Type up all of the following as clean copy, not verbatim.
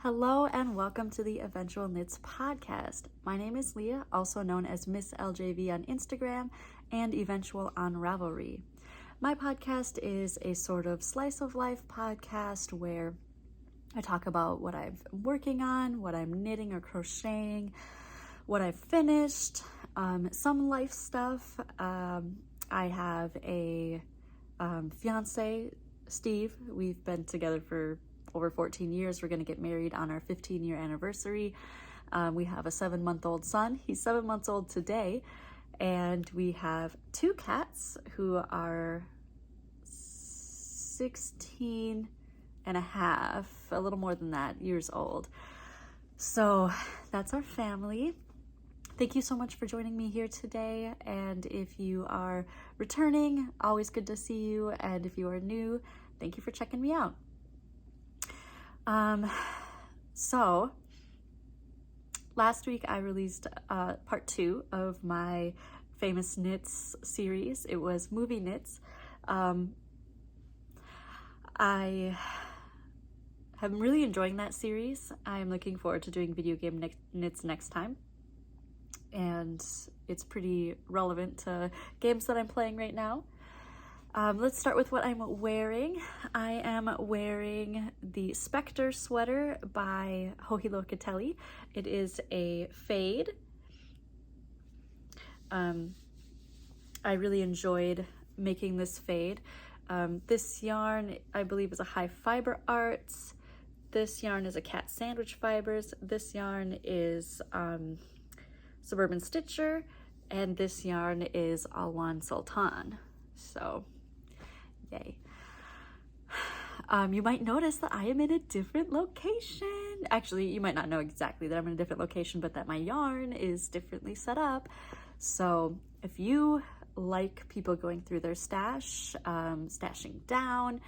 Hello and welcome to the Eventual Knits podcast. My name is Leah, also known as Miss LJV on Instagram and Eventual on Ravelry. My podcast is a sort of slice of life podcast where I talk about what I'm working on, what I'm knitting or crocheting, what I've finished, some life stuff. I have a fiance, Steve. We've been together for over 14 years. We're going to get married on our 15-year anniversary. We have a 7-month-old son. He's 7 months old today. And we have 2 cats who are 16 and a half, a little more than that, years old. So that's our family. Thank you so much for joining me here today. And if you are returning, always good to see you. And if you are new, thank you for checking me out. So last week I released part 2 of my famous knits series. It was movie knits. I am really enjoying that series. I'm looking forward to doing video game knits next time. And it's pretty relevant to games that I'm playing right now. Let's start with what I'm wearing. I am wearing the Spectre sweater by Joji Locatelli. It is a fade. I really enjoyed making this fade. This yarn, I believe, is a High Fiber Arts. This yarn is a Cat Sandwich Fibers. This yarn is Suburban Stitcher. And this yarn is Alwan Sultan. So, yay. You might notice that I am in a different location. Actually, you might not know exactly that I'm in a different location, but that my yarn is differently set up. So if you like people going through their stash, stashing down,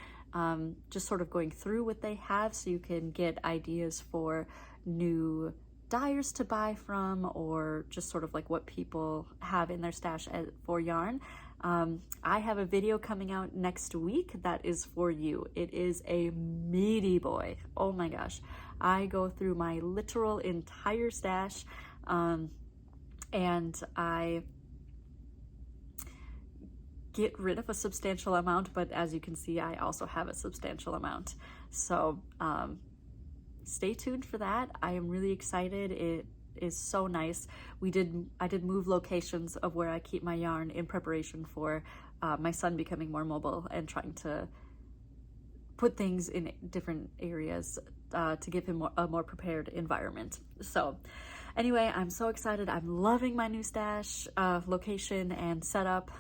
just sort of going through what they have so you can get ideas for new dyers to buy from, or just sort of like what people have in their stash for yarn, I have a video coming out next week that is for you. It is a meaty boy. Oh my gosh. I go through my literal entire stash, and I get rid of a substantial amount, but as you can see, I also have a substantial amount. So stay tuned for that. I am really excited. It is so nice. I did move locations of where I keep my yarn in preparation for my son becoming more mobile and trying to put things in different areas to give him a more prepared environment. So anyway, I'm so excited. I'm loving my new stash location and setup.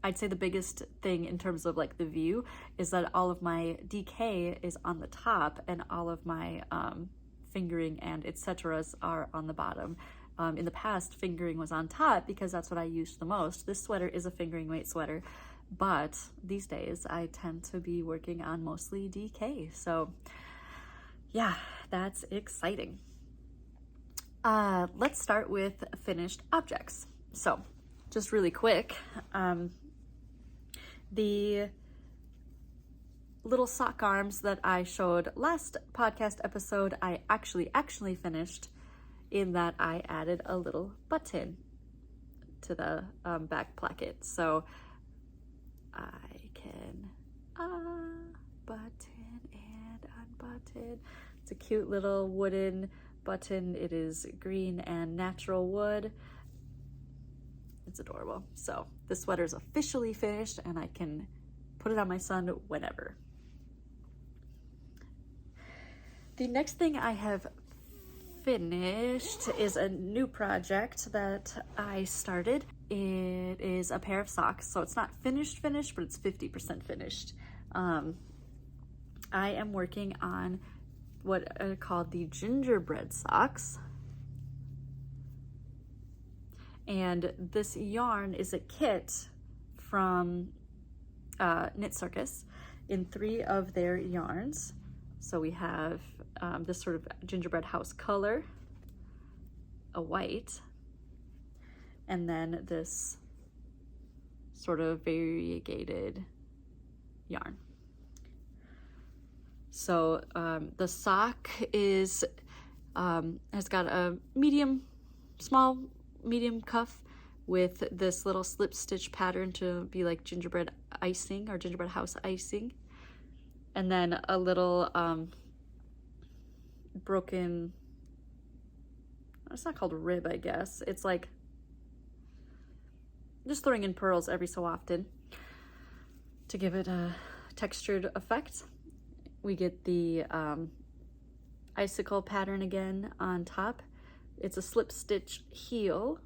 I'd say the biggest thing in terms of like the view is that all of my DK is on the top and all of my fingering and etceteras are on the bottom. In the past, fingering was on top because that's what I used the most. This sweater is a fingering weight sweater, but these days I tend to be working on mostly DK. So yeah, that's exciting. Let's start with finished objects. So just really quick, the little sock arms that I showed last podcast episode, I actually finished, in that I added a little button to the back placket. So I can button and unbutton. It's a cute little wooden button. It is green and natural wood. It's adorable. So this sweater is officially finished and I can put it on my son whenever. The next thing I have finished is a new project that I started. It is a pair of socks. So it's not finished, but it's 50% finished. I am working on what are called the Gingerbread socks. And this yarn is a kit from Knit Circus in 3 of their yarns. So we have this sort of gingerbread house color, a white, and then this sort of variegated yarn. So the sock is has got a small medium cuff with this little slip stitch pattern to be like gingerbread icing or gingerbread house icing, and then a little broken, it's not called rib, I guess. It's like just throwing in pearls every so often to give it a textured effect. We get the icicle pattern again on top. It's a slip stitch heel.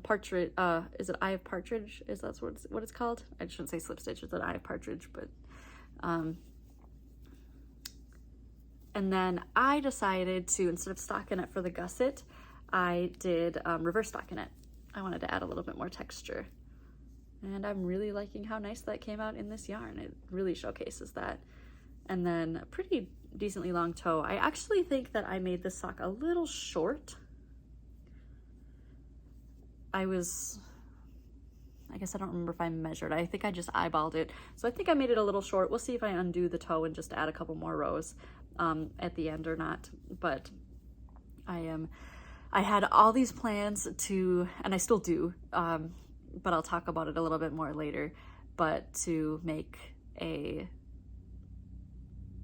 Partridge, is it Eye of Partridge? Is that what it's called? I shouldn't say slip stitch, it's an Eye of Partridge, but and then I decided to, instead of stockinette for the gusset, I did reverse stockinette. I wanted to add a little bit more texture. And I'm really liking how nice that came out in this yarn. It really showcases that. And then a pretty decently long toe. I actually think that I made this sock a little short. I guess I don't remember if I measured. I think I just eyeballed it. So I think I made it a little short. We'll see if I undo the toe and just add a couple more rows at the end or not. But I had all these plans to, and I still do, but I'll talk about it a little bit more later, but to make a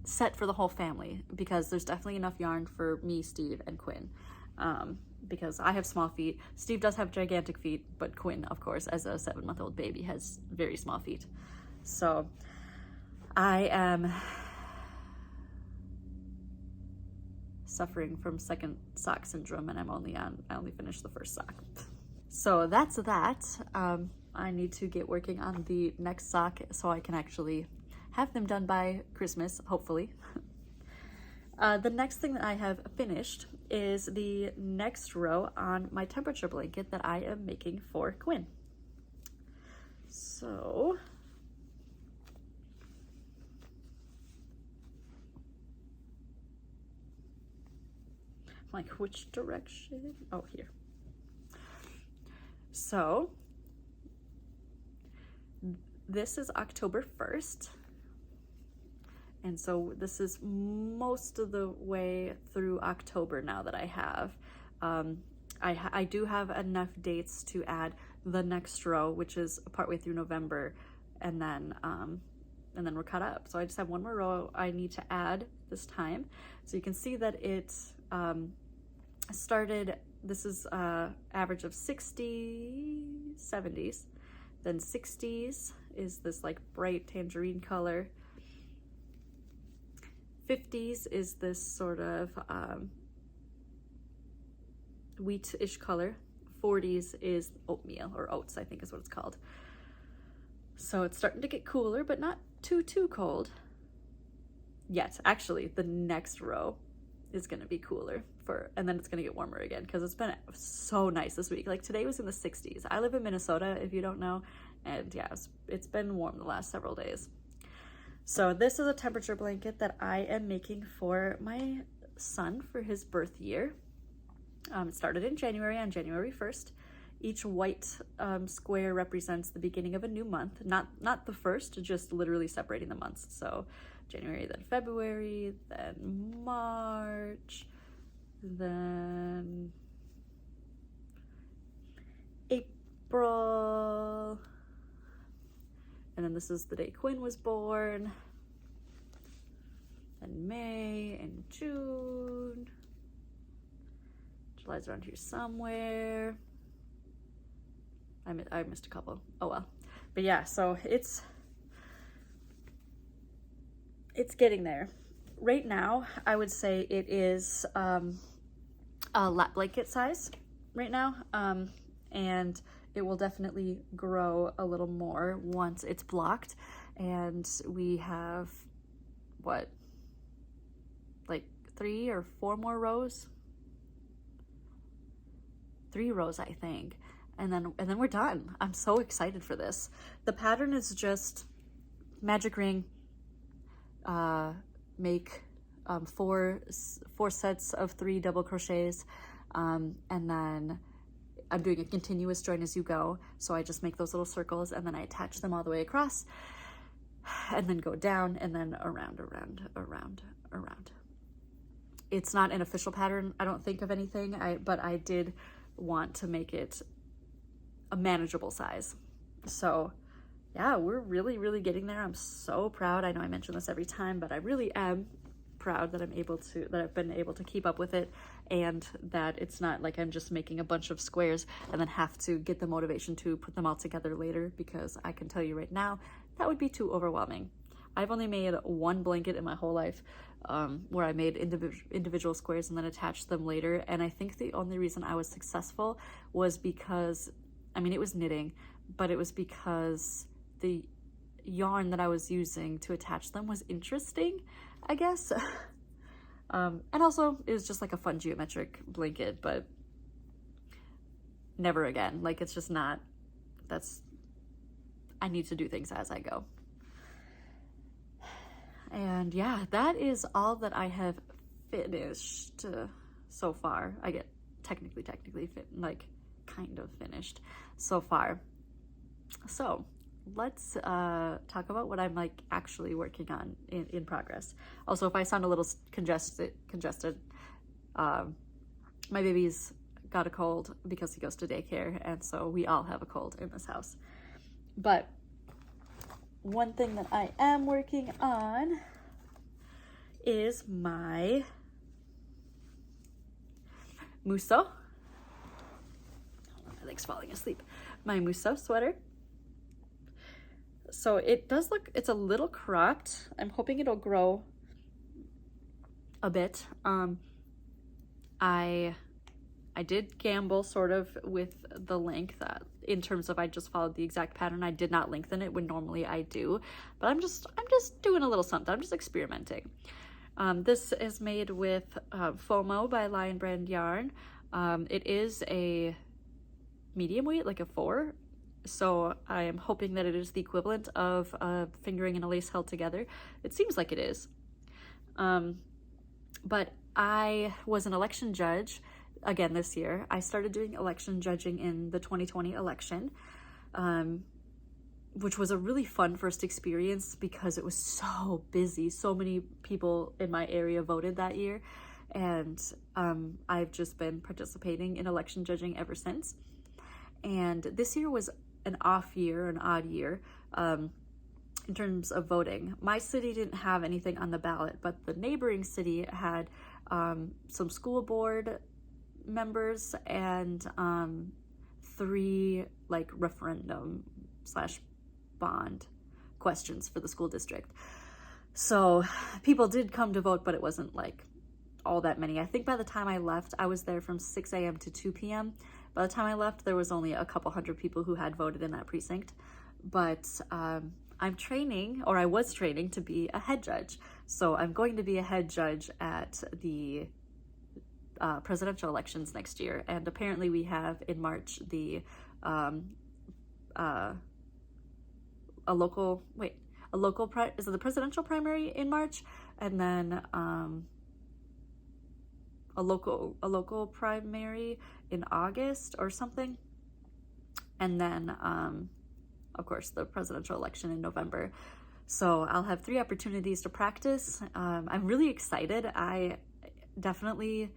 set for the whole family, because there's definitely enough yarn for me, Steve, and Quinn. Because I have small feet. Steve does have gigantic feet, but Quinn, of course, as a 7-month-old baby, has very small feet. So I am suffering from second sock syndrome, and I only finished the first sock. So that's that. I need to get working on the next sock so I can actually have them done by Christmas, hopefully. The next thing that I have finished is the next row on my temperature blanket that I am making for Quinn. So like, which direction? Oh, here. So this is October 1st. And so this is most of the way through October now that I have. I do have enough dates to add the next row, which is partway through November, and then we're caught up. So I just have one more row I need to add this time. So you can see that it started, this is average of 60s, 70s, then 60s is this like bright tangerine color. 50s is this sort of wheat-ish color. 40s is oatmeal, or oats, I think is what it's called. So it's starting to get cooler, but not too cold yet. Actually, the next row is gonna be cooler and then it's gonna get warmer again, because it's been so nice this week. Like today was in the 60s. I live in Minnesota, if you don't know, and yeah, it's been warm the last several days. So this is a temperature blanket that I am making for my son for his birth year. It started in January, on January 1st. Each white square represents the beginning of a new month, not the first, just literally separating the months. So January, then February, then March, then April, and then this is the day Quinn was born, and May and June. July's around here somewhere. I missed a couple. Oh well. But yeah, so it's getting there. Right now, I would say it is a lap blanket size right now, and it will definitely grow a little more once it's blocked, and we have what, like 3 or 4 more rows? 3 rows, I think, and then we're done. I'm so excited for this. The pattern is just magic ring, make 4 sets of 3 double crochets, and then I'm doing a continuous join as you go. So I just make those little circles and then I attach them all the way across. and then go down and then around. It's not an official pattern, I don't think, of anything, but I did want to make it a manageable size. So yeah, we're really getting there. I'm so proud. I know I mention this every time, but I really am proud that I've been able to keep up with it, and that it's not like I'm just making a bunch of squares and then have to get the motivation to put them all together later, because I can tell you right now that would be too overwhelming. I've only made one blanket in my whole life, where I made individual squares and then attached them later, and I think the only reason I was successful was because, I mean, it was knitting, but it was because the yarn that I was using to attach them was interesting, I guess. And also it was just like a fun geometric blanket, but never again. Like, it's just not, I need to do things as I go. And yeah, that is all that I have finished so far. I get technically kind of finished so far. So let's talk about what I'm like actually working on in progress. Also, if I sound a little congested, my baby's got a cold because he goes to daycare, and so we all have a cold in this house. But one thing that I am working on is my Mousseux. My leg's falling asleep. My Mousseux sweater. So it does look, it's a little cropped. I'm hoping it'll grow a bit. I did gamble sort of with the length in terms of I just followed the exact pattern. I did not lengthen it when normally I do, but I'm just doing a little something. I'm just experimenting. This is made with FOMO by Lion Brand Yarn. It is a medium weight, like a 4. So I am hoping that it is the equivalent of a fingering and a lace held together. It seems like it is. But I was an election judge again this year. I started doing election judging in the 2020 election, which was a really fun first experience because it was so busy. So many people in my area voted that year, and I've just been participating in election judging ever since. And this year was an odd year in terms of voting. My city didn't have anything on the ballot, but the neighboring city had some school board members and 3 like referendum / bond questions for the school district. So people did come to vote, but it wasn't like all that many. I think by the time I left, I was there from 6 a.m. to 2 p.m. By the time I left, there was only a couple hundred people who had voted in that precinct. But I'm training, or I was training, to be a head judge. So I'm going to be a head judge at the presidential elections next year. And apparently we have in March the is it the presidential primary in March, and then a local primary in August or something, and then of course the presidential election in November. So I'll have 3 opportunities to practice. I'm really excited. I definitely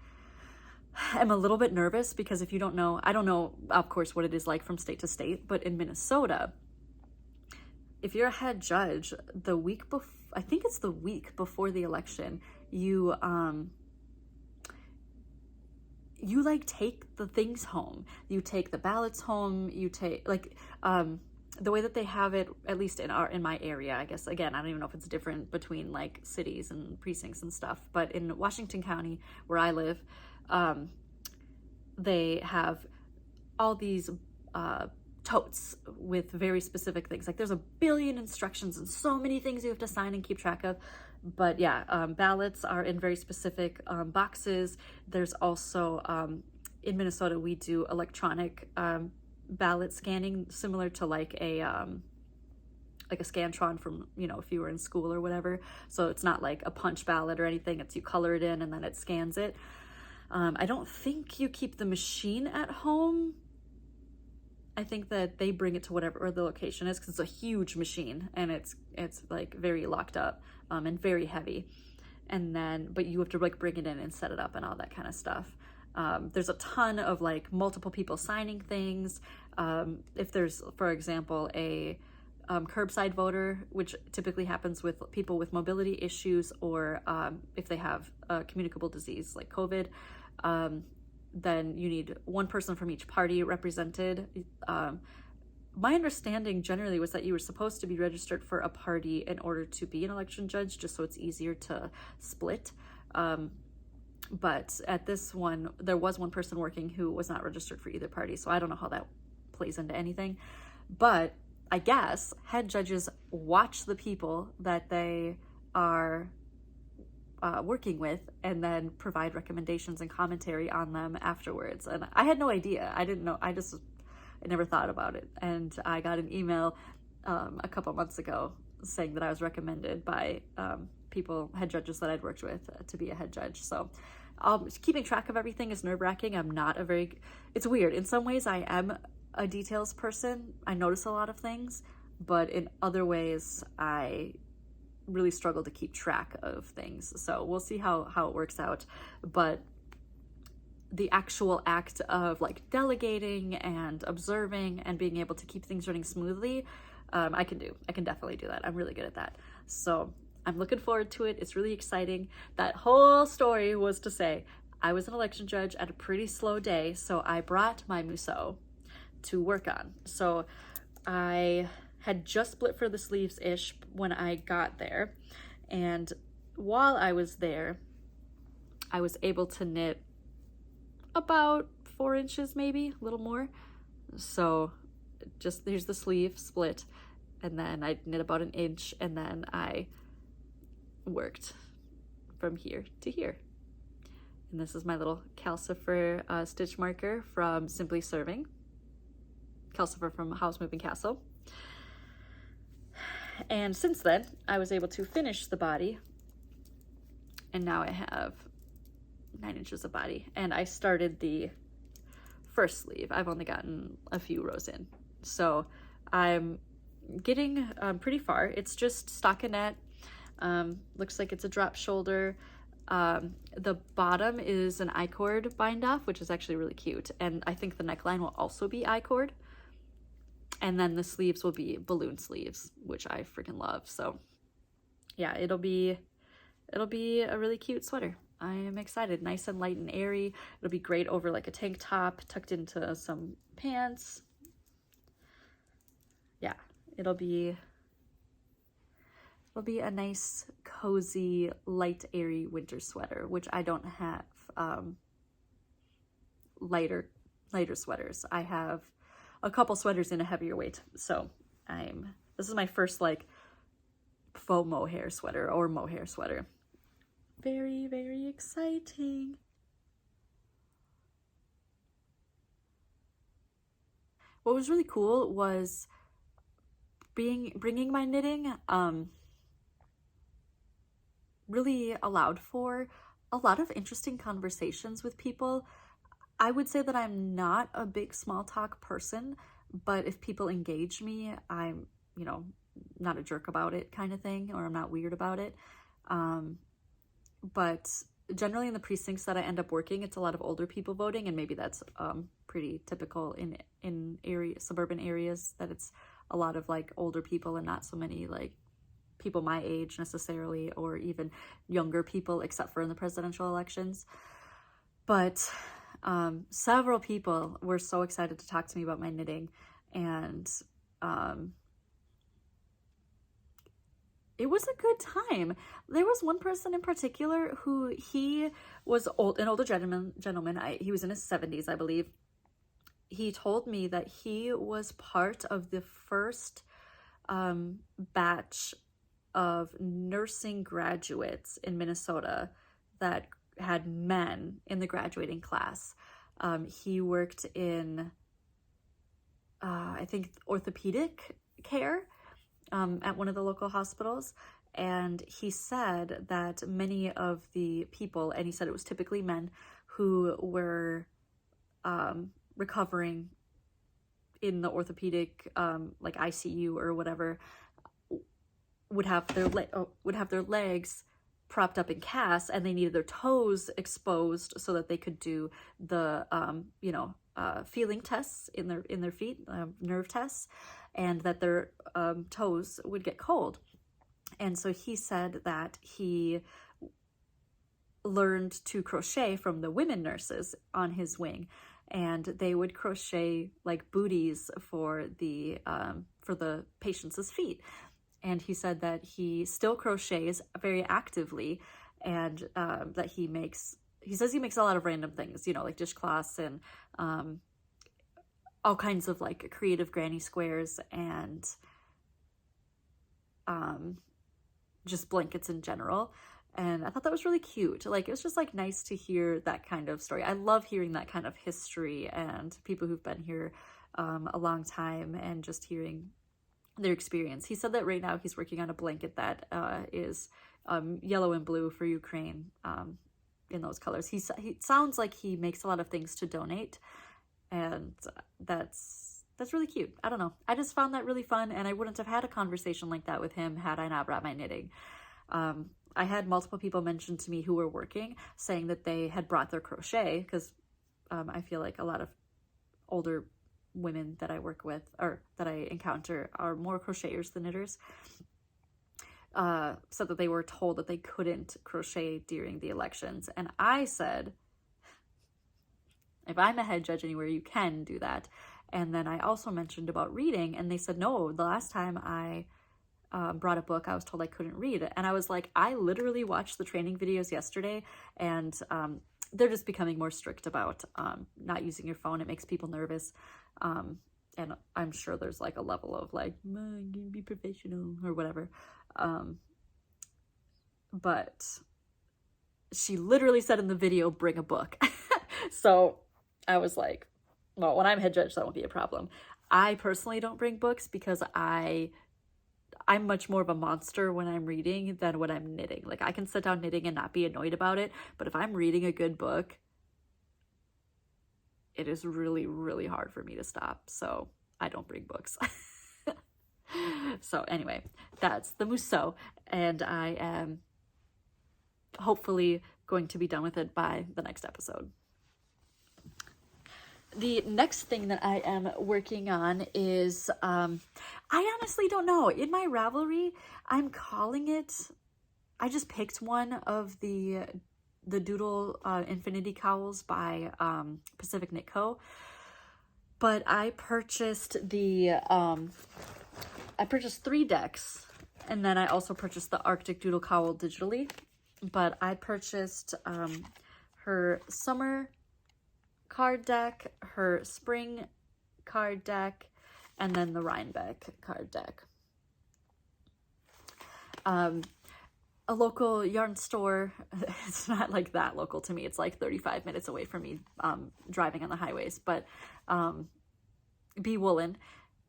am a little bit nervous because if you don't know, I don't know of course what it is like from state to state, but in Minnesota, if you're a head judge, the week before, I think it's the week before the election, you like take the things home. You take the ballots home. You take like the way that they have it, at least in my area. I guess again, I don't even know if it's different between like cities and precincts and stuff. But in Washington County, where I live, they have all these totes with very specific things. Like there's a billion instructions and so many things you have to sign and keep track of. But yeah, ballots are in very specific boxes. There's also, in Minnesota, we do electronic ballot scanning, similar to like a Scantron from, if you were in school or whatever. So it's not like a punch ballot or anything. It's you color it in and then it scans it. I don't think you keep the machine at home. I think that they bring it to whatever the location is, because it's a huge machine and it's like very locked up and very heavy. And then, but you have to like bring it in and set it up and all that kind of stuff. There's a ton of like multiple people signing things. If there's, for example, a curbside voter, which typically happens with people with mobility issues, or if they have a communicable disease like COVID, then you need one person from each party represented. My understanding generally was that you were supposed to be registered for a party in order to be an election judge, just so it's easier to split. But at this one, there was one person working who was not registered for either party, so I don't know how that plays into anything. But I guess head judges watch the people that they are working with and then provide recommendations and commentary on them afterwards. And I had no idea. I didn't know. I never thought about it. And I got an email a couple months ago saying that I was recommended by head judges that I'd worked with to be a head judge. So keeping track of everything is nerve-wracking. It's weird. In some ways I am a details person. I notice a lot of things, but in other ways I really struggle to keep track of things. So we'll see how it works out. But the actual act of like delegating and observing and being able to keep things running smoothly, I can definitely do that. I'm really good at that. So I'm looking forward to it. It's really exciting. That whole story was to say I was an election judge at a pretty slow day, so I brought my Mousseux to work on. So I had just split for the sleeves-ish when I got there, and while I was there, I was able to knit about 4 inches, maybe a little more. So just here's the sleeve split, and then I knit about 1 inch, and then I worked from here to here. And this is my little calcifer stitch marker from Simply Serving. Calcifer from House Moving Castle. And since then, I was able to finish the body, and now I have 9 inches of body. And I started the first sleeve. I've only gotten a few rows in, so I'm getting pretty far. It's just stockinette. Looks like it's a drop shoulder. The bottom is an I-cord bind off, which is actually really cute, and I think the neckline will also be I-cord. And then the sleeves will be balloon sleeves, which I freaking love. So yeah, it'll be a really cute sweater. I am excited. Nice and light and airy. It'll be great over like a tank top tucked into some pants. Yeah, it'll be a nice, cozy, light, airy winter sweater, which I don't have lighter sweaters. I have a couple sweaters in a heavier weight. So this is my first like faux mohair sweater or mohair sweater. Very, very exciting. What was really cool was bringing my knitting really allowed for a lot of interesting conversations with people. I would say that I'm not a big small talk person, but if people engage me, I'm, not a jerk about it kind of thing, or I'm not weird about it. But generally in the precincts that I end up working, it's a lot of older people voting, and maybe that's pretty typical in suburban areas, that it's a lot of like older people and not so many like people my age necessarily, or even younger people, except for in the presidential elections. But several people were so excited to talk to me about my knitting, and it was a good time. There was one person in particular who he was an older gentleman. He was in his 70s, I believe. He told me that he was part of the first batch of nursing graduates in Minnesota that had men in the graduating class. He worked in, I think, orthopedic care at one of the local hospitals. And he said that many of the people, and he said it was typically men, who were recovering in the orthopedic like ICU or whatever would have their legs propped up in casts, and they needed their toes exposed so that they could do the feeling tests in their feet, nerve tests, and that their toes would get cold. And so he said that he learned to crochet from the women nurses on his wing, and they would crochet like booties for the patients' feet. And he said that he still crochets very actively, and that he says he makes a lot of random things, like dishcloths and all kinds of like creative granny squares and just blankets in general. And I thought that was really cute. Like, it was just like nice to hear that kind of story. I love hearing that kind of history and people who've been here a long time, and just hearing their experience. He said that right now he's working on a blanket that is yellow and blue for Ukraine, in those colors. He sounds like he makes a lot of things to donate, and that's really cute. I don't know. I just found that really fun, and I wouldn't have had a conversation like that with him had I not brought my knitting. I had multiple people mention to me who were working, saying that they had brought their crochet, because I feel like a lot of older women that I work with or that I encounter are more crocheters than knitters, so that they were told that they couldn't crochet during the elections. And I said, if I'm a head judge anywhere, you can do that. And then I also mentioned about reading, and they said, no, the last time I brought a book, I was told I couldn't read. And I was like, I literally watched the training videos yesterday, and they're just becoming more strict about not using your phone. It makes people nervous. And I'm sure there's like a level of like, be professional or whatever. But she literally said in the video, bring a book. So I was like, well, when I'm head judge, that won't be a problem. I personally don't bring books because I'm much more of a monster when I'm reading than when I'm knitting. Like, I can sit down knitting and not be annoyed about it, but if I'm reading a good book, it is really, really hard for me to stop. So I don't bring books. So anyway, that's the Mousseux, and I am hopefully going to be done with it by the next episode. The next thing that I am working on is, I honestly don't know. In my Ravelry, I'm calling it, I just picked one of the Doodle Infinity Cowls by Pacific Knit Co. But I purchased I purchased 3 decks, and then I also purchased the Arctic Doodle Cowl digitally. But I purchased her summer card deck, her spring card deck, and then the Rhinebeck card deck. A local yarn store, it's not like that local to me, it's like 35 minutes away from me driving on the highways, but Bee Woolen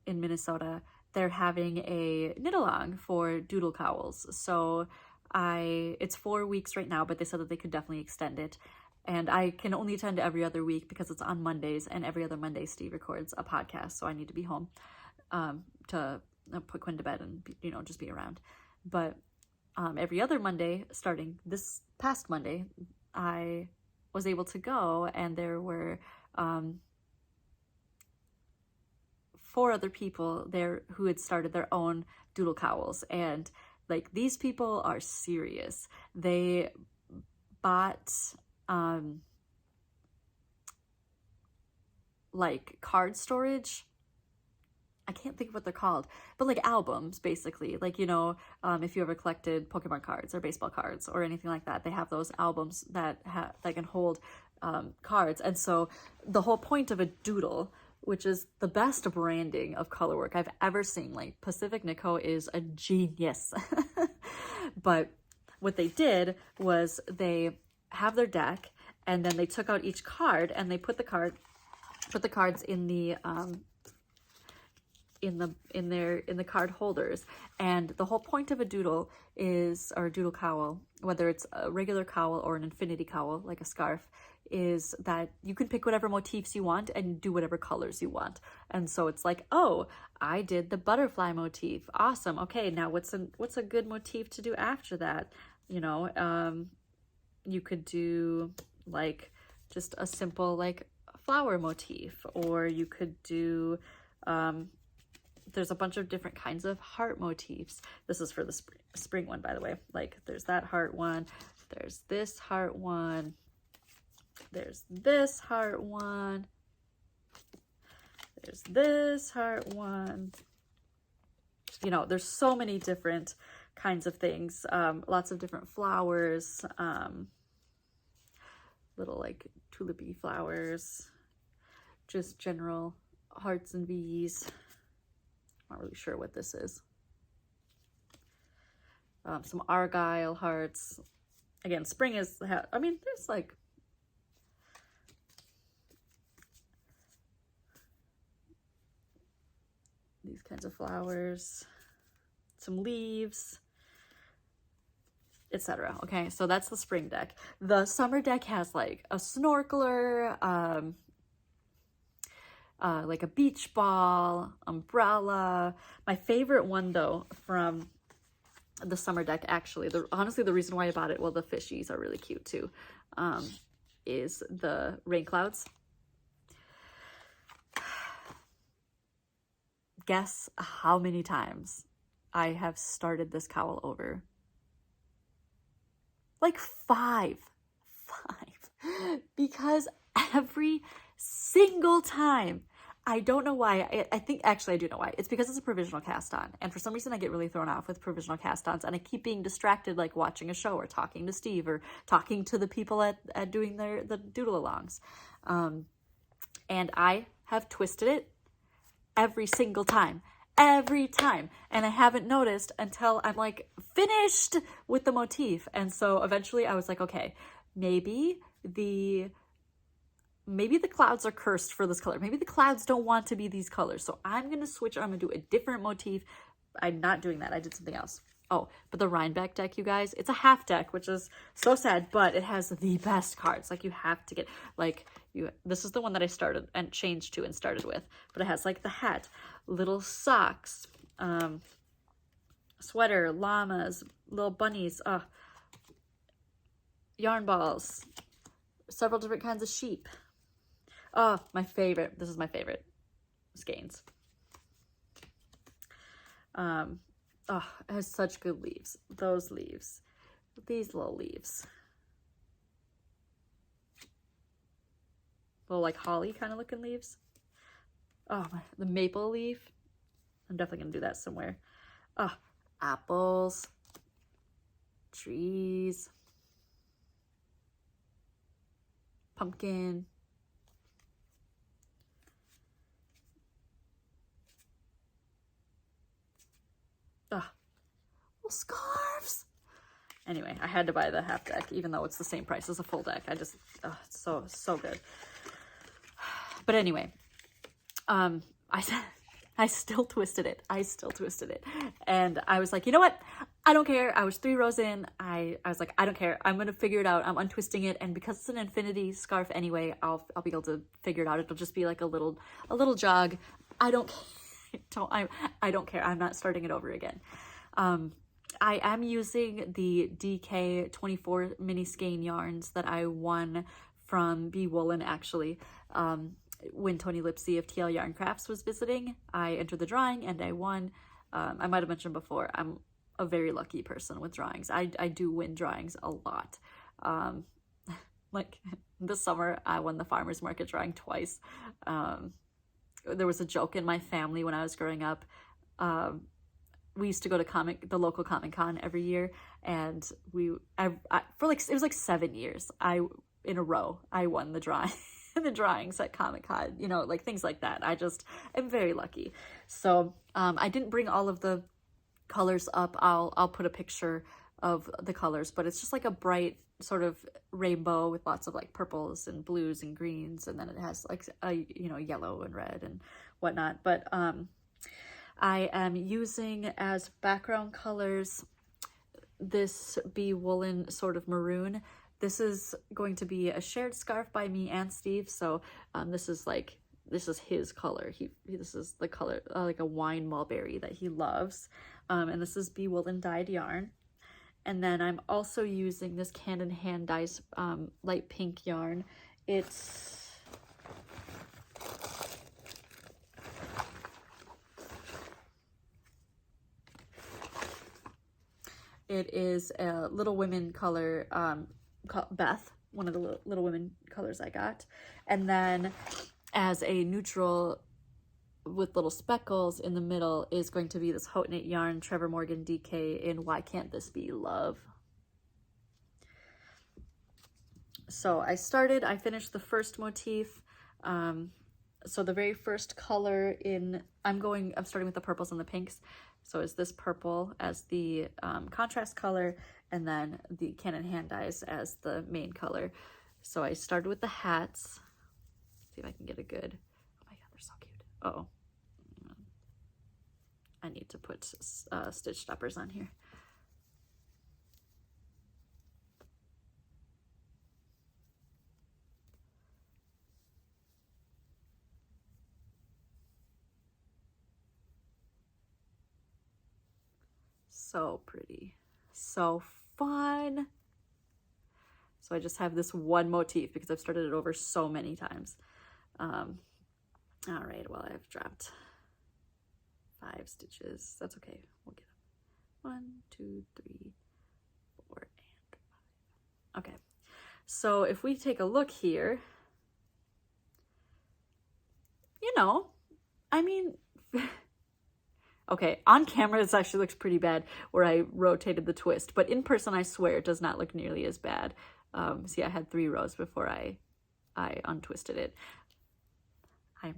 in Minnesota, they're having a knit along for Doodle Cowls. So it's 4 weeks right now, but they said that they could definitely extend it. And I can only attend every other week because it's on Mondays, and every other Monday Steve records a podcast, so I need to be home to put Quinn to bed and just be around. But every other Monday, starting this past Monday, I was able to go, and there were 4 other people there who had started their own Doodle Cowls, and like, these people are serious. They bought like card storage. I can't think of what they're called, but like albums, basically. Like, if you ever collected Pokemon cards or baseball cards or anything like that, they have those albums that can hold cards. And so the whole point of a doodle, which is the best branding of color work I've ever seen, like, Pacific Knit Co. is a genius. But what they did was they have their deck, and then they took out each card, and they put the cards in the card holders. And the whole point of a doodle or a doodle cowl, whether it's a regular cowl or an infinity cowl like a scarf, is that you can pick whatever motifs you want and do whatever colors you want. And so it's like, oh, I did the butterfly motif. Awesome. Okay, now what's a good motif to do after that? You know, you could do like just a simple like flower motif, or you could do there's a bunch of different kinds of heart motifs. This is for the spring one, by the way. Like there's that heart one, there's this heart one, there's this heart one, there's this heart one. You know, there's so many different kinds of things, lots of different flowers, little like tulipy flowers, just general hearts and V's. I'm not really sure what this is. Some argyle hearts. Again, spring is, I mean, there's like these kinds of flowers, some leaves, etc. Okay, so that's the spring deck. The summer deck has like a snorkeler, like a beach ball, umbrella. My favorite one though from the summer deck, actually, honestly the reason why I bought it, well, the fishies are really cute too, is the rain clouds. Guess how many times I have started this cowl over? Like five, because every single time, I don't know why, I think actually I do know why. It's because it's a provisional cast on, and for some reason I get really thrown off with provisional cast ons, and I keep being distracted like watching a show or talking to Steve or talking to the people at doing the doodle alongs. And I have twisted it every single time, and I haven't noticed until I'm like finished with the motif. And so eventually I was like, okay, maybe the clouds are cursed for this color. Maybe the clouds don't want to be these colors. So I'm going to switch. I'm going to do a different motif. I'm not doing that. I did something else. Oh, but the Rhinebeck deck, you guys, it's a half deck, which is so sad, but it has the best cards. Like you have to get, like this is the one that I started and changed to and started with, but it has like the hat, little socks, sweater, llamas, little bunnies, yarn balls, several different kinds of sheep. Oh, my favorite. This is my favorite. Skeins. Oh, it has such good leaves. Those leaves. These little leaves. Little like holly kind of looking leaves. Oh, the maple leaf. I'm definitely going to do that somewhere. Oh, apples. Trees. Pumpkin. Little scarves. Anyway, I had to buy the half deck, even though it's the same price as a full deck. I just, it's so good. But anyway, I still twisted it. And I was like, you know what? I don't care. I was 3 rows in. I was like, I don't care. I'm going to figure it out. I'm untwisting it. And because it's an infinity scarf anyway, I'll be able to figure it out. It'll just be like a little jog. I don't care. I'm not starting it over again. I am using the DK 24 mini skein yarns that I won from Bee Woolen, actually. When Tony Lipsy of TL Yarn Crafts was visiting, I entered the drawing and I won. I might have mentioned before, I'm a very lucky person with drawings. I do win drawings a lot. Like this summer, I won the farmer's market drawing twice. There was a joke in my family when I was growing up. We used to go to the local Comic Con every year, and for like, it was like 7 years in a row, I won the drawings at Comic Con, you know, like things like that. I just am very lucky. So I didn't bring all of the colors up. I'll put a picture of the colors, but it's just like a bright sort of rainbow with lots of like purples and blues and greens, and then it has like yellow and red and whatnot. But I am using as background colors this Bee Woolen sort of maroon. this is going to be a shared scarf by me and Steve. So this is his color. This is the color, like a wine mulberry that he loves. And this is bee wool and dyed yarn. And then I'm also using this hand dyes light pink yarn. It is a Little Women color, Beth, one of the Little Women colors I got. And then as a neutral with little speckles in the middle is going to be this Haute Knit yarn, Trevor Morgan DK in Why Can't This Be Love? So I finished the first motif. So the very first color I'm starting with the purples and the pinks. So it's this purple as the contrast color, and then the hand dyes as the main color. So I started with the hats. See if I can get a good, oh my God, they're so cute. Uh-oh. I need to put stitch stoppers on here. So pretty, so fun. So I just have this one motif because I've started it over so many times. All right, well, I've dropped 5 stitches. That's okay, we'll get them. 1, 2, 3, 4, and 5. Okay, so if we take a look here, I mean, okay, on camera this actually looks pretty bad where I rotated the twist, but in person I swear it does not look nearly as bad. See, I had 3 rows before I untwisted it. I'm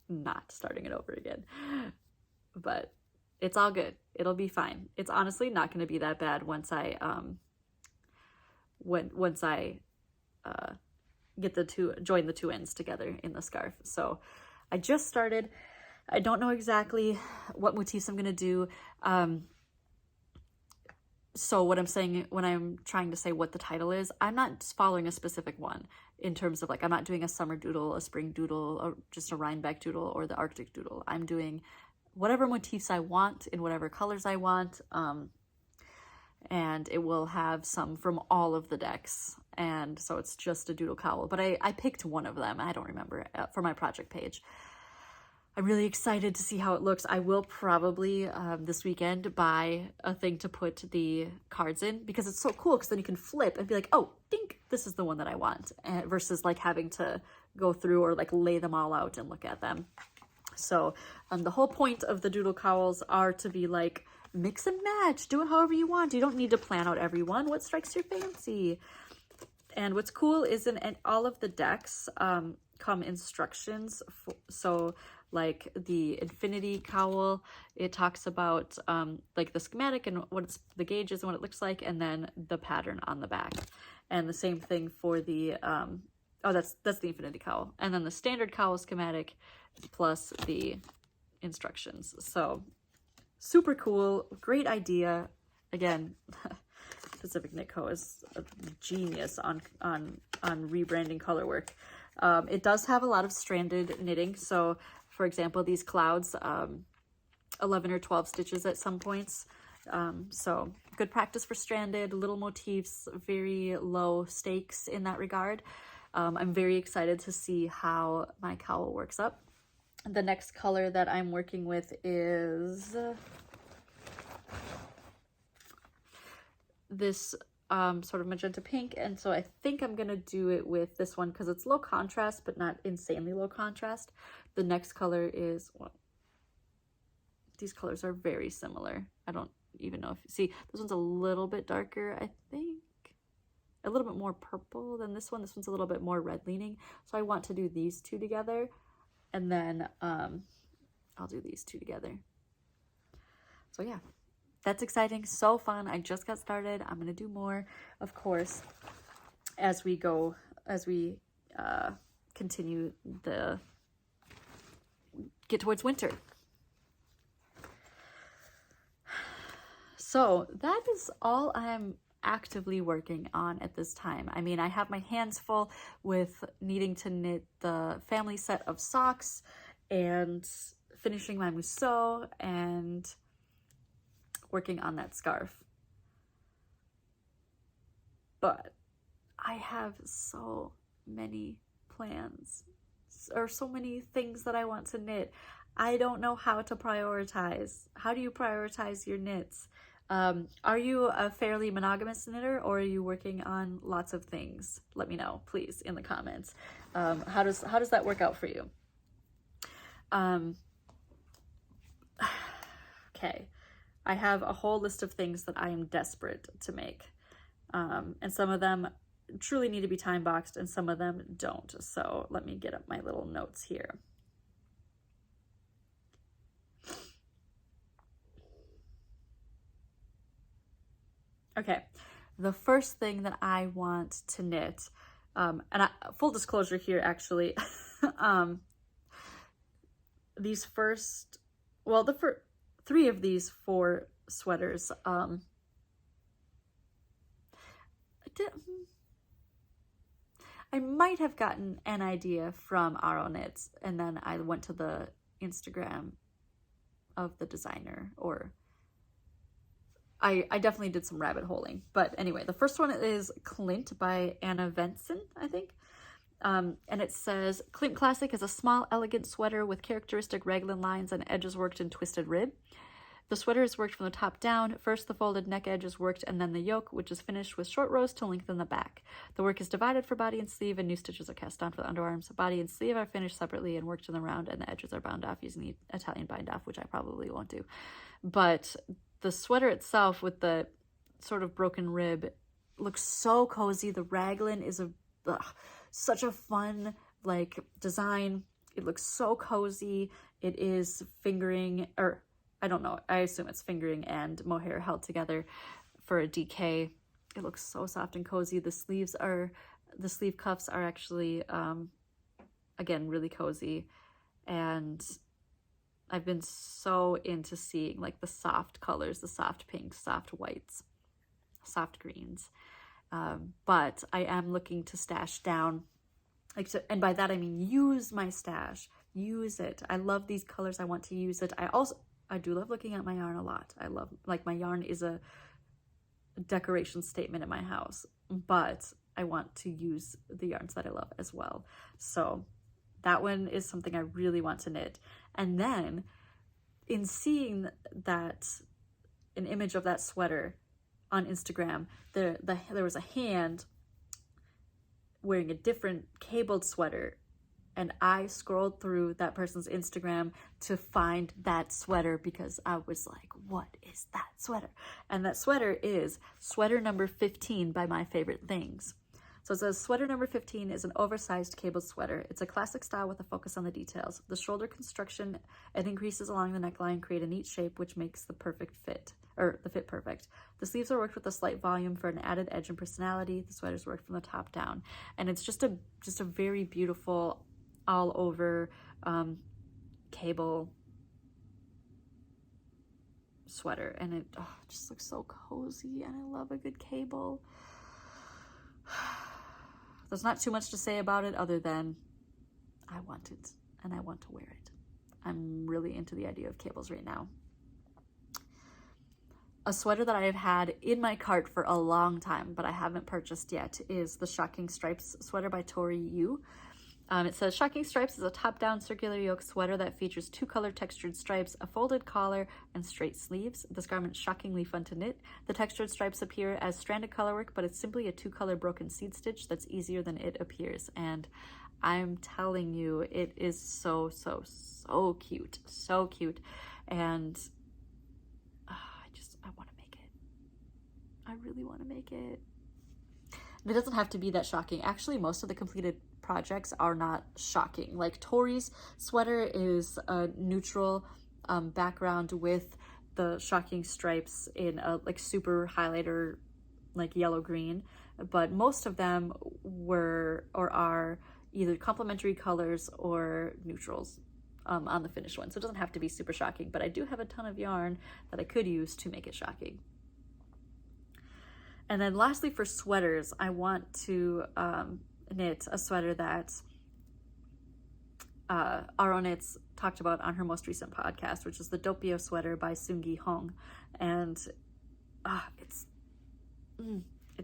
not starting it over again, but it's all good. It'll be fine. It's honestly not going to be that bad once I join the two ends together in the scarf. So I just started. I don't know exactly what motifs I'm going to do. So what I'm saying when I'm trying to say what the title is, I'm not following a specific one in terms of I'm not doing a summer doodle, a spring doodle, or just a Rhinebeck doodle or the Arctic doodle. I'm doing whatever motifs I want in whatever colors I want. And it will have some from all of the decks. And so it's just a doodle cowl, but I picked one of them. I don't remember for my project page. I'm really excited to see how it looks. I will probably this weekend buy a thing to put the cards in because it's so cool because then you can flip and be like, oh, dink, this is the one that I want, versus having to go through or lay them all out and look at them. So the whole point of the doodle cowls are to be mix and match, do it however you want. You don't need to plan out every one. What strikes your fancy? And what's cool is in all of the decks come instructions. So the infinity cowl, it talks about the schematic and what the gauge is and what it looks like, and then the pattern on the back. And the same thing for the that's the infinity cowl, and then the standard cowl schematic plus the instructions. So super cool, great idea. Again, Pacific Knit Co is a genius on rebranding color work. It does have a lot of stranded knitting. So for example, these clouds, 11 or 12 stitches at some points. So good practice for stranded, little motifs, very low stakes in that regard. I'm very excited to see how my cowl works up. The next color that I'm working with is this sort of magenta pink, and so I think I'm gonna do it with this one because it's low contrast but not insanely low contrast. The next color is, well, these colors are very similar. I don't even know if you see, this one's a little bit darker, I think a little bit more purple than this one. This one's a little bit more red leaning, so I want to do these two together, and then I'll do these two together. So yeah, that's exciting, so fun. I just got started. I'm gonna do more, of course, as we continue get towards winter. So that is all I'm actively working on at this time. I mean, I have my hands full with needing to knit the family set of socks and finishing my Mousseux and working on that scarf. But I have so many plans, or so many things that I want to knit. I don't know how to prioritize. How do you prioritize your knits? Are you a fairly monogamous knitter, or are you working on lots of things? Let me know, please, in the comments. How does that work out for you? Okay, I have a whole list of things that I am desperate to make, and some of them truly need to be time boxed, and some of them don't. So let me get up my little notes here. Okay, the first thing that I want to knit, full disclosure here, actually, these first, well, three of these 4 sweaters, I might have gotten an idea from Aro Knits, and then I went to the Instagram of the designer, or I definitely did some rabbit holing. But anyway, the first one is Clint by Anna Venson, I think. And it says, Clint Classic is a small, elegant sweater with characteristic raglan lines and edges worked in twisted rib. The sweater is worked from the top down. First, the folded neck edge is worked, and then the yoke, which is finished with short rows to lengthen the back. The work is divided for body and sleeve, and new stitches are cast on for the underarms. Body and sleeve are finished separately and worked in the round, and the edges are bound off using the Italian bind off, which I probably won't do. But the sweater itself with the sort of broken rib looks so cozy. The raglan is such a fun, like, design. It looks so cozy. It is fingering, or I don't know, I assume it's fingering and mohair held together for a DK. It looks so soft and cozy. The sleeve cuffs are actually, again, really cozy. And I've been so into seeing like the soft colors, the soft pinks, soft whites, soft greens. But I am looking to stash down, and by that I mean use my stash, use it. I love these colors. I want to use it. I do love looking at my yarn a lot. I love, like, my yarn is a decoration statement in my house, but I want to use the yarns that I love as well. So that one is something I really want to knit. And then in seeing that, an image of that sweater on Instagram, there was a hand wearing a different cabled sweater, and I scrolled through that person's Instagram to find that sweater because I was like, what is that sweater? And that sweater is sweater number 15 by My Favorite Things. So it says, sweater number 15 is an oversized cabled sweater. It's a classic style with a focus on the details. The shoulder construction and increases along the neckline create a neat shape, which makes the perfect fit, or the fit perfect. The sleeves are worked with a slight volume for an added edge and personality. The sweater's worked from the top down. And it's just a very beautiful, all over cable sweater, and it just looks so cozy, and I love a good cable. There's not too much to say about it other than I want it and I want to wear it. I'm really into the idea of cables right now. A sweater that I have had in my cart for a long time but I haven't purchased yet is the Shocking Stripes sweater by Tori Yu. It says, Shocking Stripes is a top-down circular yoke sweater that features 2 color textured stripes, a folded collar, and straight sleeves. This garment is shockingly fun to knit. The textured stripes appear as stranded colorwork, but it's simply a 2-color broken seed stitch that's easier than it appears. And I'm telling you, it is so, so, so cute. So cute. And I want to make it. I really want to make it. And it doesn't have to be that shocking. Actually, most of the completed projects are not shocking. Like Tori's sweater is a neutral background with the shocking stripes in a like super highlighter, like yellow green, but most of them were or are either complementary colors or neutrals on the finished one. So it doesn't have to be super shocking, but I do have a ton of yarn that I could use to make it shocking. And then lastly, for sweaters, I want to knit a sweater that Aro Knits talked about on her most recent podcast, which is the Doppio sweater by Seunggi Hong. And it's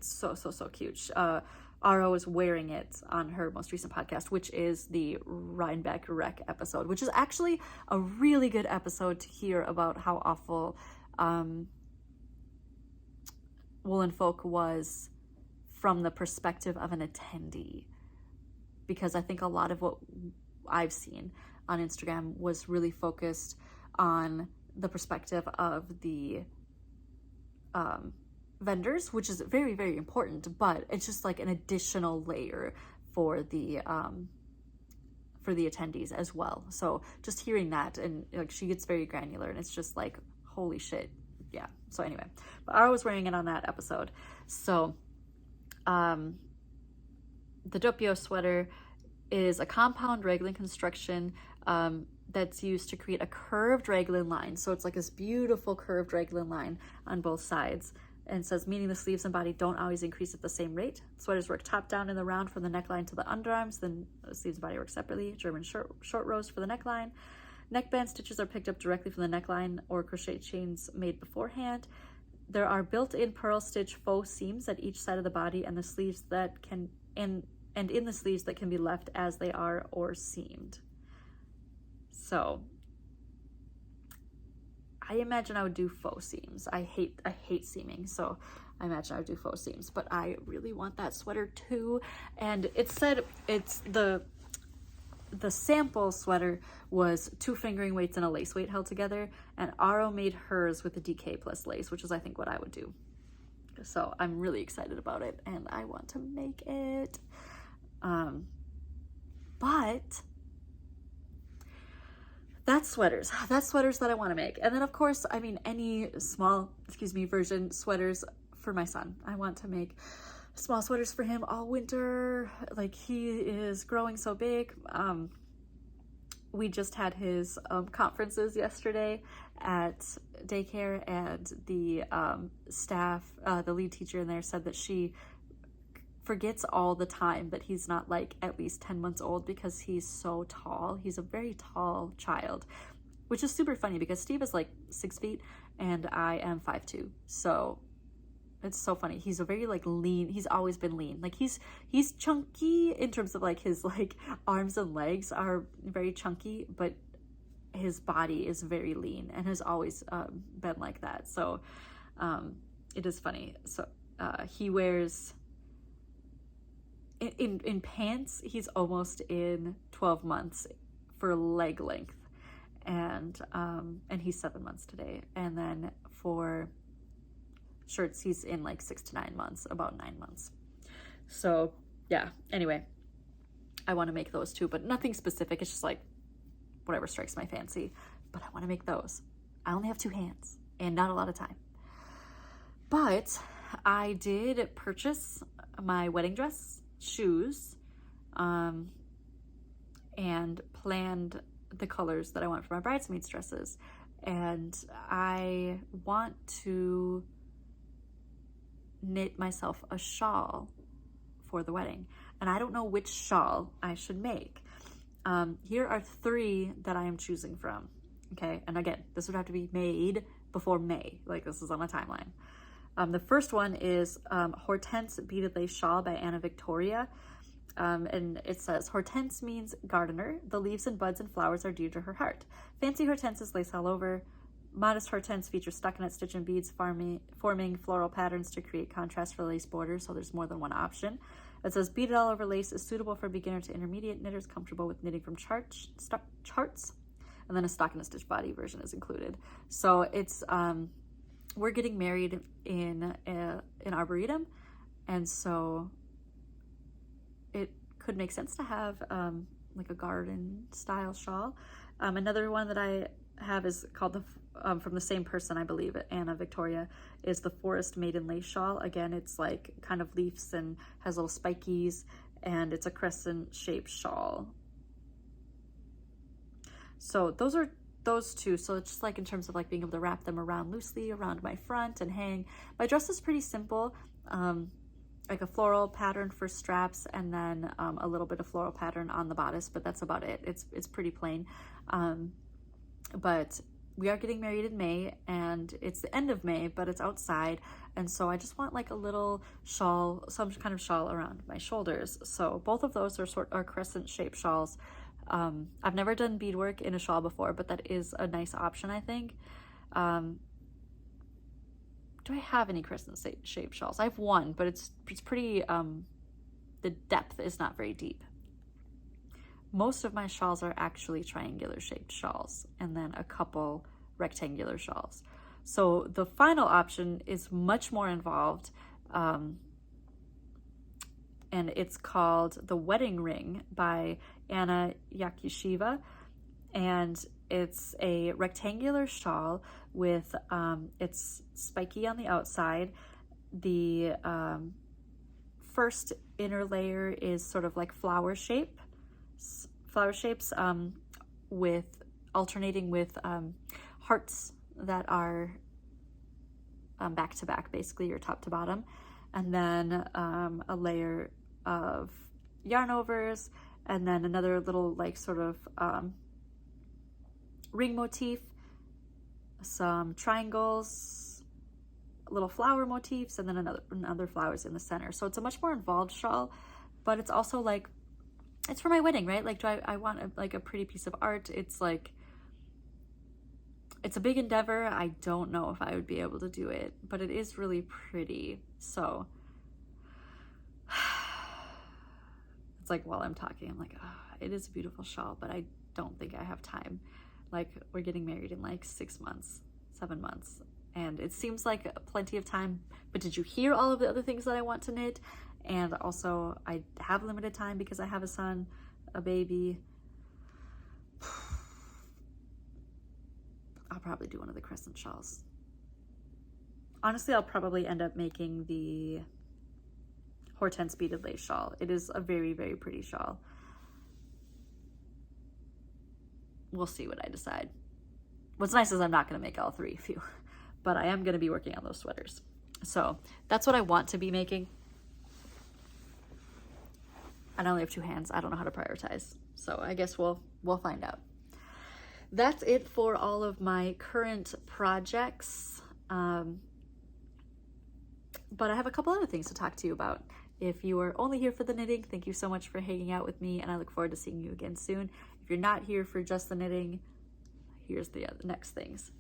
so cute. Aro is wearing it on her most recent podcast, which is the Rhinebeck Wreck episode, which is actually a really good episode to hear about how awful Woolen Folk was from the perspective of an attendee. Because I think a lot of what I've seen on Instagram was really focused on the perspective of the vendors, which is very, very important, but it's just like an additional layer for the attendees as well. So just hearing that, and like she gets very granular, and it's just like, holy shit. Yeah. So anyway, but Ara was wearing it on that episode. So the Doppio sweater is a compound raglan construction that's used to create a curved raglan line. So it's like this beautiful curved raglan line on both sides. And it says, meaning the sleeves and body don't always increase at the same rate. Sweaters work top down in the round from the neckline to the underarms, then the sleeves and body work separately. German short rows for the neckline. Neckband stitches are picked up directly from the neckline or crochet chains made beforehand. There are built-in purl stitch faux seams at each side of the body and the sleeves that can and in the sleeves that can be left as they are or seamed. So I imagine I would do faux seams. I hate seaming, so I imagine I would do faux seams, but I really want that sweater too. And it said it's the sample sweater was 2 fingering weights and a lace weight held together, and Aro made hers with a DK plus lace, which is I think what I would do. So I'm really excited about it and I want to make it. But that's sweaters that I want to make. And then of course, I mean, any small, version sweaters for my son. I want to make small sweaters for him all winter. Like, he is growing so big. We just had his conferences yesterday at daycare, and the staff, the lead teacher in there said that she forgets all the time that he's not like at least 10 months old because he's so tall. He's a very tall child, which is super funny because Steve is like 6 feet and I am 5'2". So it's so funny. He's a very like lean, he's always been lean. Like he's chunky in terms of like his like arms and legs are very chunky, but his body is very lean and has always been like that. So it is funny. So he wears, in pants, he's almost in 12 months for leg length, and he's 7 months today. And then for shirts, he's in like 6 to 9 months, about 9 months. So yeah, anyway, I want to make those too, but nothing specific. It's just like whatever strikes my fancy, but I want to make those. I only have 2 hands and not a lot of time, but I did purchase my wedding dress, shoes, and planned the colors that I want for my bridesmaids dresses. And I want to knit myself a shawl for the wedding, and I don't know which shawl I should make. Here are 3 that I am choosing from. Okay, and again, this would have to be made before May, like this is on a timeline. The first one is Hortense Beaded Lace Shawl by Anna Victoria. And it says, Hortense means gardener. The leaves and buds and flowers are dear to her heart. Fancy Hortenses lace all over. Modest Hortense features stockinette stitch and beads forming floral patterns to create contrast for lace borders, so there's more than one option. It says, beaded all over lace is suitable for beginner to intermediate knitters comfortable with knitting from charts. And then a stockinette stitch body version is included. So it's, we're getting married in an arboretum, and so it could make sense to have like a garden style shawl. Another one that I have is called from the same person, I believe, Anna Victoria, is the Forest Maiden Lace Shawl. Again, it's like kind of leaves and has little spikies, and it's a crescent shaped shawl. So those are those two. So it's just like in terms of like being able to wrap them around loosely around my front and hang. My dress is pretty simple, like a floral pattern for straps, and then a little bit of floral pattern on the bodice, but that's about it. It's pretty plain. But we are getting married in May, and it's the end of May, but it's outside, and so I just want like a little shawl, some kind of shawl around my shoulders. So both of those are crescent shaped shawls. I've never done beadwork in a shawl before, but that is a nice option, I think. Do I have any crescent shaped shawls? I have one, but it's pretty, the depth is not very deep. Most of my shawls are actually triangular shaped shawls, and then a couple rectangular shawls. So the final option is much more involved, and it's called The Wedding Ring by Anna Yakishiva, and it's a rectangular shawl with, it's spiky on the outside. The first inner layer is sort of like flower shapes with alternating with hearts that are back to back, basically, or top to bottom, and then a layer of yarn overs, and then another little like sort of ring motif, some triangles, little flower motifs, and then another flowers in the center. So it's a much more involved shawl, but it's also like, it's for my wedding, right? Like, I want a pretty piece of art. It's like, it's a big endeavor. I don't know if I would be able to do it, but it is really pretty. So it's like, while I'm talking, I'm like, oh, it is a beautiful shawl, but I don't think I have time. Like, we're getting married in like 6 months, 7 months, and it seems like plenty of time, but did you hear all of the other things that I want to knit? And also, I have limited time because I have a son, a baby. I'll probably do one of the crescent shawls. Honestly, I'll probably end up making the Hortense beaded lace shawl. It is a very, very pretty shawl. We'll see what I decide. What's nice is I'm not going to make all three of you, but I am going to be working on those sweaters. So that's what I want to be making. I only have 2 hands. I don't know how to prioritize. So I guess we'll find out. That's it for all of my current projects. But I have a couple other things to talk to you about. If you are only here for the knitting, thank you so much for hanging out with me, and I look forward to seeing you again soon. If you're not here for just the knitting, here's the next things.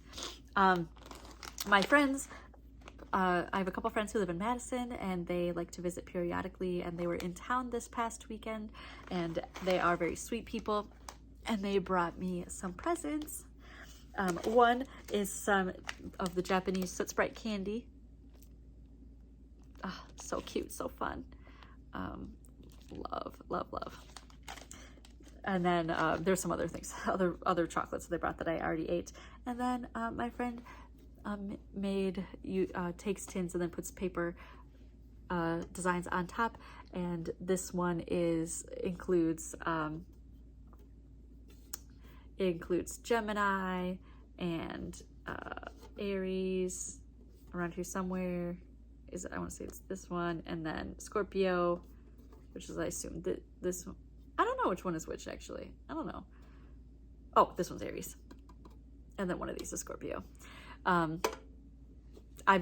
My friends, I have a couple friends who live in Madison, and they like to visit periodically, and they were in town this past weekend, and they are very sweet people, and they brought me some presents. One is some of the Japanese Soot Sprite candy. Oh, so cute, so fun. Love, love, love. And then there's some other things, other chocolates they brought that I already ate. And then my friend takes tins and then puts paper designs on top, and this one includes Gemini and Aries around here somewhere. I want to say it's this one, and then Scorpio, which is, I assume, this one. I don't know which one is which, actually. I don't know. Oh, this one's Aries. And then one of these is Scorpio. I'm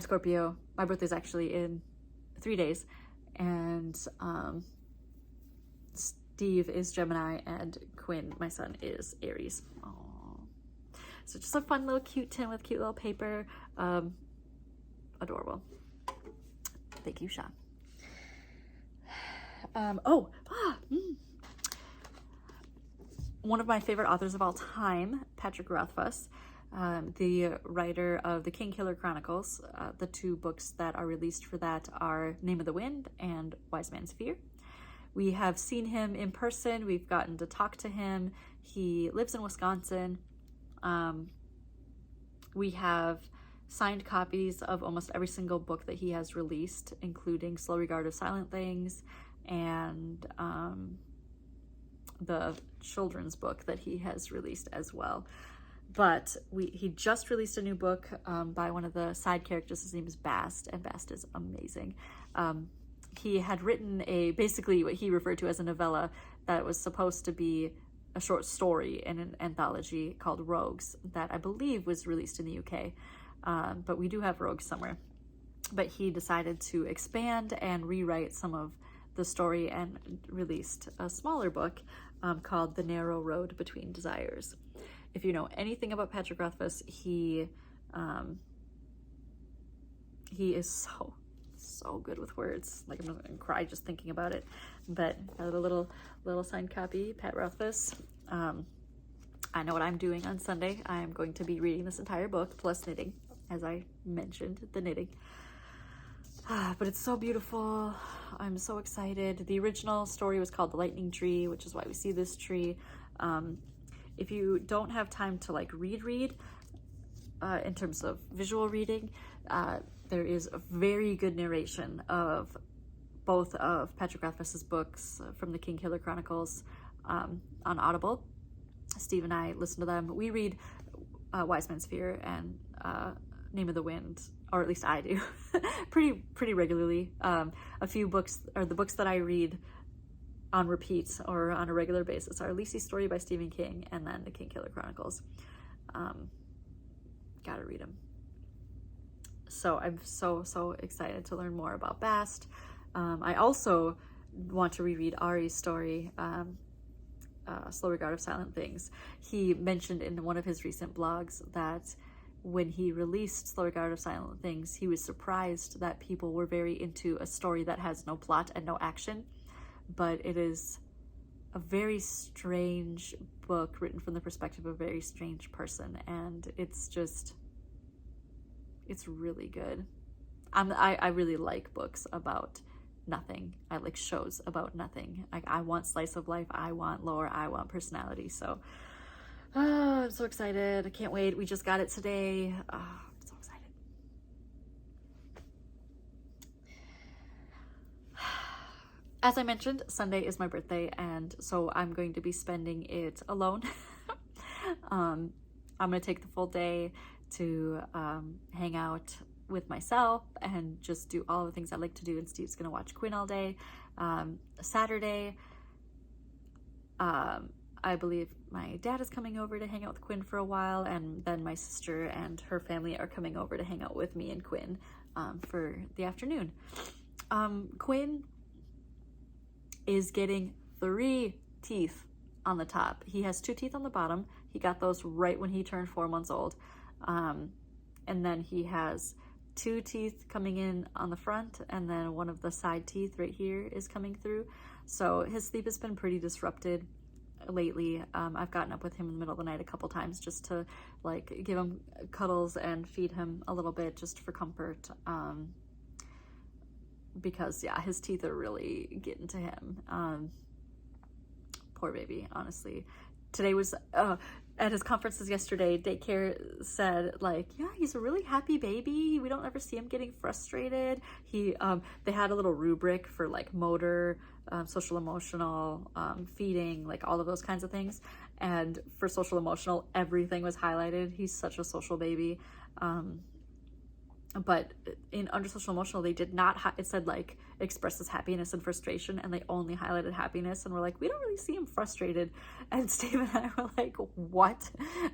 Scorpio. My birthday's actually in 3 days. And Steve is Gemini, and Quinn, my son, is Aries. Aww. So just a fun little cute tin with cute little paper. Adorable. Thank you, Sean. One of my favorite authors of all time, Patrick Rothfuss, the writer of the King Killer Chronicles. The 2 books that are released for that are Name of the Wind and Wise Man's Fear. We have seen him in person. We've gotten to talk to him. He lives in Wisconsin. We have signed copies of almost every single book that he has released, including Slow Regard of Silent Things and the children's book that he has released as well. But he just released a new book by one of the side characters. His name is Bast, and Bast is amazing. He had written basically what he referred to as a novella that was supposed to be a short story in an anthology called Rogues that I believe was released in the UK. But we do have Rogues somewhere. But he decided to expand and rewrite some of the story and released a smaller book called The Narrow Road Between Desires. If you know anything about Patrick Rothfuss, he is so good with words. Like, I'm gonna cry just thinking about it. But a little signed copy, Pat Rothfuss. I know what I'm doing on Sunday. I'm going to be reading this entire book plus knitting, as I mentioned, the knitting. But it's so beautiful. I'm so excited. The original story was called The Lightning Tree, which is why we see this tree. If you don't have time to like read in terms of visual reading, there is a very good narration of both of Patrick Rothfuss's books from the Kingkiller Chronicles on Audible. Steve and I listen to them. We read Wise Man's Fear and Name of the Wind, or at least I do, pretty regularly. A few books, or the books that I read on repeat or on a regular basis, are Lisey's Story by Stephen King and then the Kingkiller Chronicles. Gotta read them. So I'm so excited to learn more about Bast. I also want to reread Ari's story, Slow Regard of Silent Things. He mentioned in one of his recent blogs that when he released Slow Regard of Silent Things, he was surprised that people were very into a story that has no plot and no action, but it is a very strange book written from the perspective of a very strange person, and it's really good. I really like books about nothing. I like shows about nothing. I want slice of life, I want lore, I want personality. So I'm so excited. I can't wait. We just got it today. I'm so excited. As I mentioned, Sunday is my birthday, and so I'm going to be spending it alone. I'm going to take the full day to hang out with myself and just do all the things I like to do, and Steve's going to watch Quinn all day. Saturday, I believe my dad is coming over to hang out with Quinn for a while, and then my sister and her family are coming over to hang out with me and Quinn for the afternoon. Quinn is getting 3 teeth on the top. He has 2 teeth on the bottom. He got those right when he turned 4 months old. And then he has 2 teeth coming in on the front, and then one of the side teeth right here is coming through. So his sleep has been pretty disrupted lately. I've gotten up with him in the middle of the night a couple times just to like give him cuddles and feed him a little bit just for comfort, because yeah, his teeth are really getting to him. Poor baby, honestly. Today was at his conferences yesterday, daycare said like, yeah, he's a really happy baby. We don't ever see him getting frustrated. They had a little rubric for like motor, social emotional, feeding, like all of those kinds of things. And for social emotional, everything was highlighted. He's such a social baby. But under social emotional, they did not, it said like expresses happiness and frustration, and they only highlighted happiness, and we're like, we don't really see him frustrated. And Steve and I were like, what?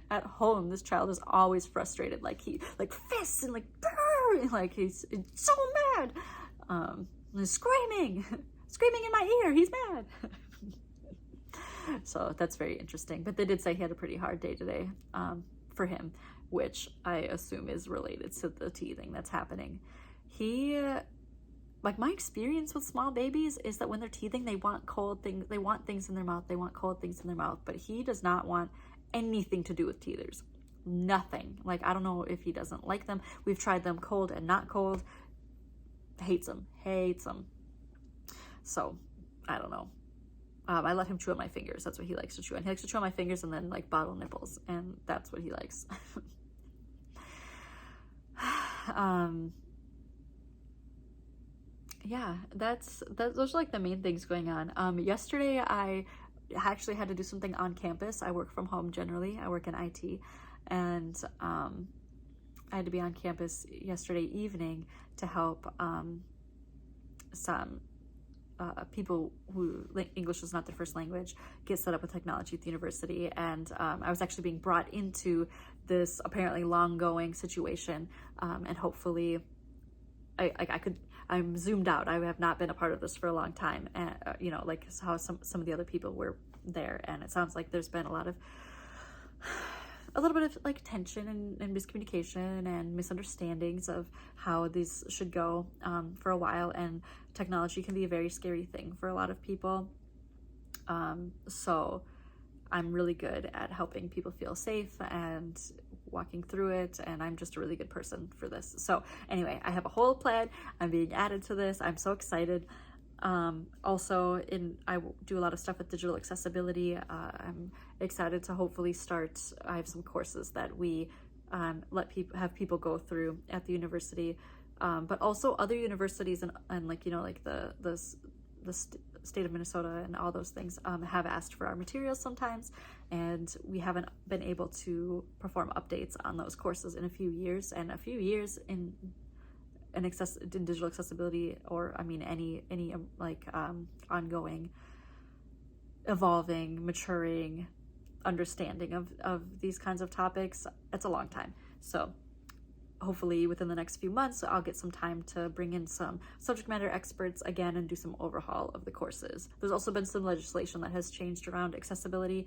At home, this child is always frustrated. Like he, like fists and like, and like he's so mad. He's screaming in my ear, he's mad. So that's very interesting. But they did say he had a pretty hard day today, for him, which I assume is related to the teething that's happening. Like my experience with small babies is that when they're teething, they want cold things, they want things in their mouth, they want cold things in their mouth, but he does not want anything to do with teethers. Nothing. Like, I don't know if he doesn't like them. We've tried them cold and not cold. Hates them. So, I don't know. I let him chew on my fingers. That's what he likes to chew on. He likes to chew on my fingers and then like bottle nipples, and that's what he likes. Yeah, those are like the main things going on. Yesterday I actually had to do something on campus. I work from home generally. I work in IT. and I had to be on campus yesterday evening to help some people who English is not their first language get set up with technology at the university. And I was actually being brought into this apparently long-going situation, and hopefully I'm zoomed out. I have not been a part of this for a long time, and you know, like how some of the other people were there, and it sounds like there's been a little bit of like tension and miscommunication and misunderstandings of how these should go for a while, and technology can be a very scary thing for a lot of people. So I'm really good at helping people feel safe and walking through it, and I'm just a really good person for this. So anyway, I have a whole plan. I'm being added to this. I'm so excited. Also, I do a lot of stuff with digital accessibility. I'm excited to hopefully start. I have some courses that we have people go through at the university, but also other universities and like, you know, like the state of Minnesota and all those things have asked for our materials sometimes, and we haven't been able to perform updates on those courses in a few years. And a few years in digital accessibility, or I mean any like ongoing, evolving, maturing understanding of these kinds of topics, it's a long time. So hopefully within the next few months, I'll get some time to bring in some subject matter experts again and do some overhaul of the courses. There's also been some legislation that has changed around accessibility.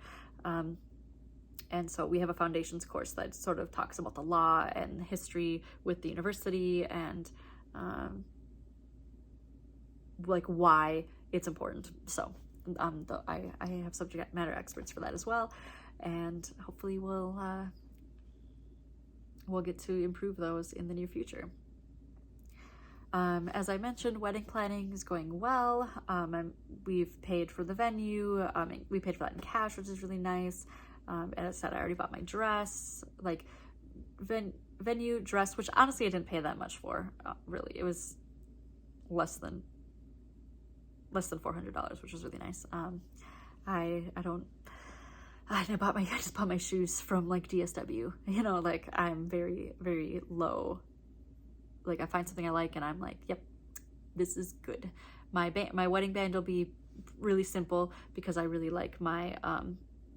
And so we have a foundations course that sort of talks about the law and history with the university, and like why it's important. So I have subject matter experts for that as well, and hopefully we'll get to improve those in the near future. As I mentioned, wedding planning is going well. We've paid for the venue. We paid for that in cash, which is really nice. And I said I already bought my dress, like venue dress, which honestly I didn't pay that much for. Really, it was less than $400, which was really nice. I just bought my shoes from like DSW, you know, like I'm very, very low. Like I find something I like and I'm like, yep, this is good. My wedding band will be really simple because I really like my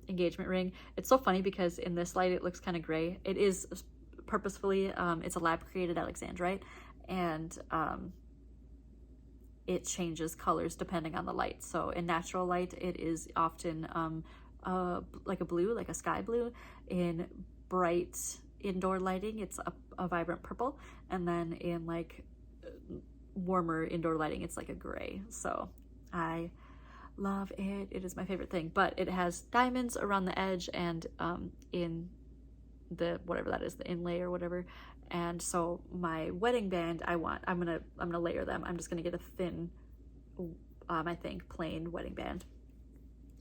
engagement ring. It's so funny because in this light it looks kind of gray. It is purposefully, it's a lab created Alexandrite, and it changes colors depending on the light. So in natural light it is often like a blue, like a sky blue. In bright indoor lighting it's a vibrant purple, and then in like warmer indoor lighting it's like a gray. So I love it. It is my favorite thing, but it has diamonds around the edge and in the whatever that is, the inlay or whatever. And so my wedding band, I'm gonna layer them. I'm just gonna get a thin I think plain wedding band,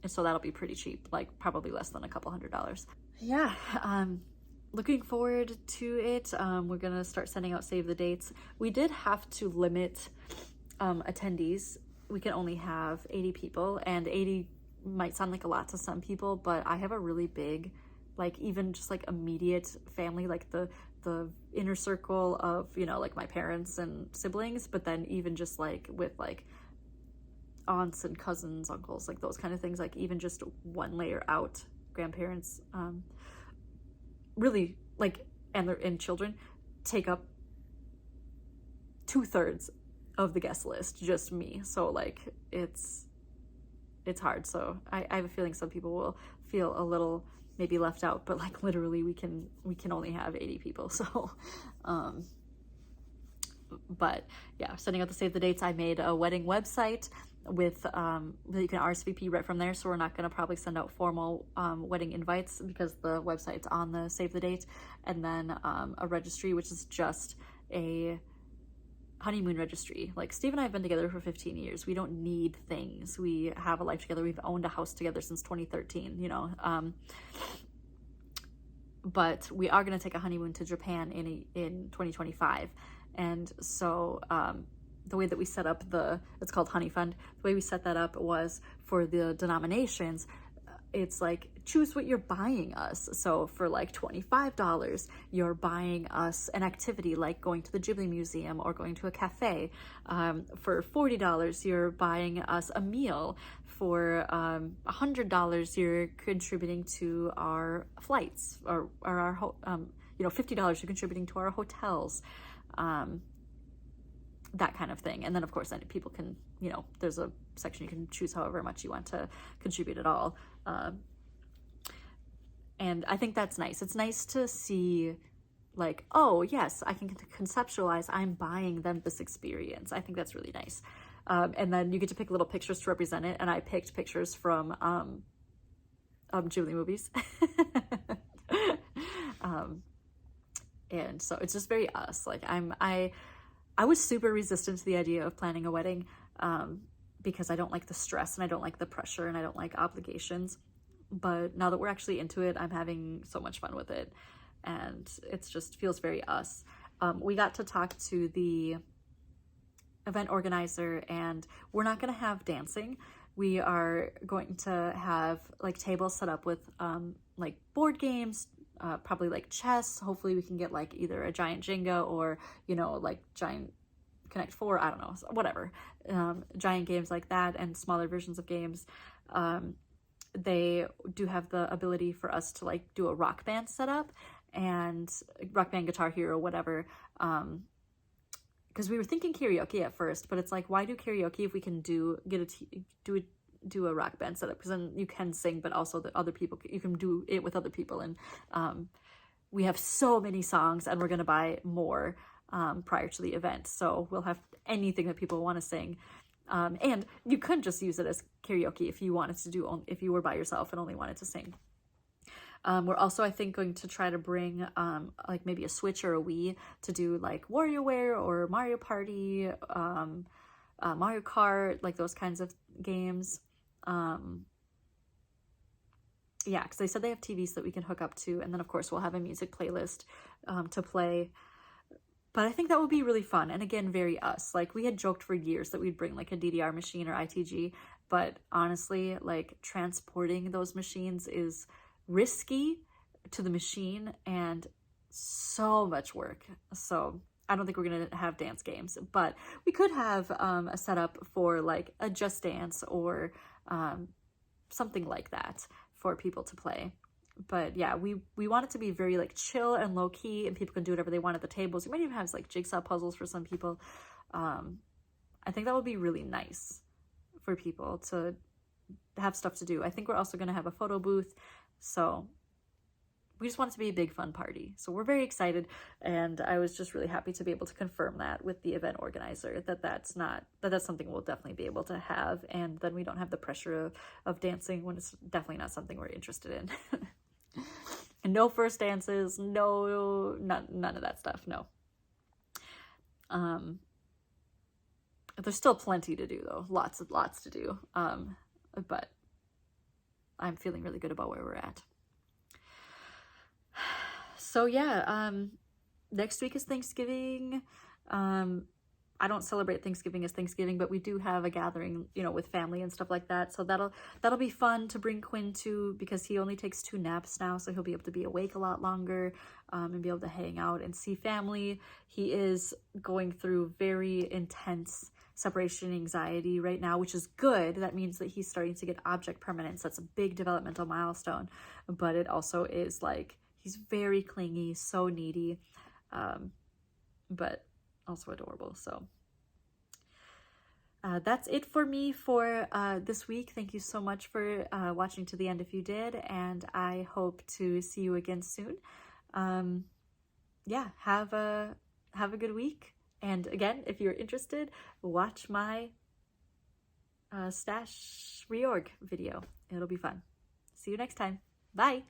and so that'll be pretty cheap, like probably less than a couple $100. Yeah, looking forward to it. We're gonna start sending out save the dates. We did have to limit attendees. We can only have 80 people, and 80 might sound like a lot to some people, but I have a really big, like even just like immediate family, like the inner circle of, you know, like my parents and siblings, but then even just like with like aunts and cousins, uncles, like those kind of things, like even just one layer out, grandparents, really like, and children take up 2/3 of the guest list, just me. So like it's hard. So I have a feeling some people will feel a little maybe left out, but like literally we can only have 80 people. So but yeah, sending out the save the dates. I made a wedding website with you can RSVP right from there, so we're not going to probably send out formal wedding invites because the website's on the save the date, and then a registry, which is just a honeymoon registry. Like Steve and I have been together for 15 years. We don't need things. We have a life together. We've owned a house together since 2013, you know. But we are going to take a honeymoon to Japan in 2025. And so the way that we set up it's called Honey Fund. The way we set that up was for the denominations, it's like, choose what you're buying us. So for like $25, you're buying us an activity like going to the Ghibli Museum or going to a cafe. For $40, you're buying us a meal. For $100, you're contributing to our flights, or our, $50, you're contributing to our hotels. That kind of thing. And then of course, then people can, there's a section you can choose however much you want to contribute at all. And I think that's nice. It's nice to see like, oh yes, I can conceptualize, I'm buying them this experience. I think that's really nice. And then you get to pick little pictures to represent it. And I picked pictures from Ghibli movies. And so it's just very us. Like I was super resistant to the idea of planning a wedding, because I don't like the stress and I don't like the pressure and I don't like obligations. But now that we're actually into it, I'm having so much fun with it, and it just feels very us. We got to talk to the event organizer, and we're not going to have dancing. We are going to have like tables set up with like board games, probably like chess. Hopefully we can get like either a giant Jenga or, like giant Connect 4, I don't know, whatever. Giant games like that and smaller versions of games. They do have the ability for us to like do a rock band setup, and rock band, Guitar Hero, whatever. Because we were thinking karaoke at first, but it's like, why do karaoke if we can do a rock band setup? Because then you can sing, but also the other people, you can do it with other people. And we have so many songs, and we're going to buy more prior to the event. So we'll have anything that people want to sing. And you could just use it as karaoke if you wanted to if you were by yourself and only wanted to sing. We're also, I think, going to try to bring like maybe a Switch or a Wii to do like WarioWare or Mario Party, Mario Kart, like those kinds of games. Yeah, because they said they have TVs that we can hook up to, and then of course we'll have a music playlist to play. But I think that would be really fun, and again, very us. Like, we had joked for years that we'd bring like a DDR machine or ITG, but honestly, like, transporting those machines is risky to the machine and so much work. So I don't think we're gonna have dance games, but we could have a setup for like a Just Dance or something like that for people to play. But yeah, we want it to be very like chill and low key, and people can do whatever they want at the tables. You might even have like jigsaw puzzles for some people. I think that would be really nice for people to have stuff to do. I think we're also going to have a photo booth, so we just want it to be a big fun party. So we're very excited, and I was just really happy to be able to confirm that with the event organizer, that's something we'll definitely be able to have, and then we don't have the pressure of dancing when it's definitely not something we're interested in. And no first dances, none of that stuff, no. There's still plenty to do though, lots to do. But I'm feeling really good about where we're at. So yeah, next week is Thanksgiving. I don't celebrate Thanksgiving as Thanksgiving, but we do have a gathering, with family and stuff like that. So that'll be fun to bring Quinn to, because he only takes 2 naps now, so he'll be able to be awake a lot longer, and be able to hang out and see family. He is going through very intense separation anxiety right now, which is good. That means that he's starting to get object permanence. That's a big developmental milestone, but it also is like, he's very clingy, so needy, but also adorable. So that's it for me for this week. Thank you so much for watching to the end if you did, and I hope to see you again soon. Yeah, have a good week. And again, if you're interested, watch my stash reorg video. It'll be fun. See you next time. Bye.